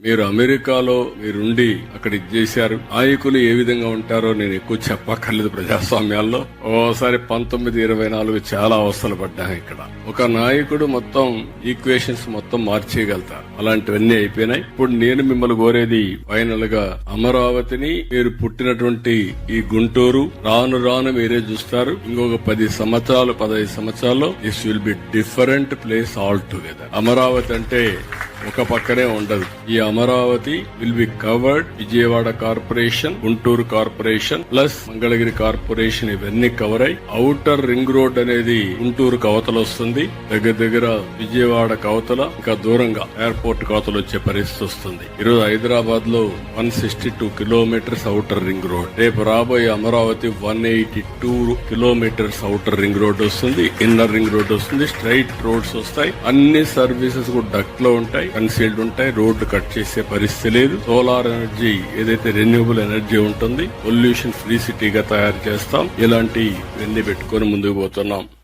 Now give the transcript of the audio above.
మీరు అమెరికాలో మీరుండి అక్కడ ఇది చేశారు. నాయకులు ఏ విధంగా ఉంటారో నేను ఎక్కువ చెప్పక్కర్లేదు. ప్రజాస్వామ్యాల్లో ఓసారి 1924 చాలా అవస్థలు పడ్డాను. ఇక్కడ ఒక నాయకుడు మొత్తం ఈక్వేషన్స్ మొత్తం మార్చేయగలుగుతారు. అలాంటివన్నీ అయిపోయినాయి. ఇప్పుడు నేను మిమ్మల్ని కోరేది ఫైనల్ గా అమరావతిని, మీరు పుట్టినటువంటి ఈ గుంటూరు రాను రాను మీరే చూస్తారు. ఇంకొక 10 సంవత్సరాలు 15 సంవత్సరాల్లో this will be different place all together. Amaravati అంటే ఒక పక్కనే ఉండదు. ఈ Amaravati will be covered. Vijayawada corporation, Guntur corporation plus Mangalagiri corporation ఇవన్నీ కవర్ అయి ఔటర్ రింగ్ రోడ్ అనేది గుంటూరు కవతలు వస్తుంది. దగ్గర విజయవాడ కవతల ఇంకా దూరంగా ఎయిర్పోర్ట్ కవతలు వచ్చే పరిస్థితి వస్తుంది. ఈరోజు హైదరాబాద్ లో 162 కిలోమీటర్స్ ఔటర్ రింగ్ రోడ్. రేపు రాబోయే Amaravati 182 kilometres outer ring road వస్తుంది. ఇన్నర్ రింగ్ రోడ్ వస్తుంది. స్ట్రైట్ రోడ్స్ వస్తాయి. అన్ని సర్వీసెస్ కూడా డక్ట్ లో ఉంటాయి, కన్సీల్డ్ ఉంటాయి. రోడ్లు కట్ చేసే పరిస్థితి లేదు. సోలార్ ఎనర్జీ ఏదైతే రెన్యూబుల్ ఎనర్జీ ఉంటుంది, పొల్యూషన్ ఫ్రీ సిటీగా తయారు చేస్తాం. ఇలాంటి ఇవన్నీ పెట్టుకుని ముందుకు పోతున్నాం.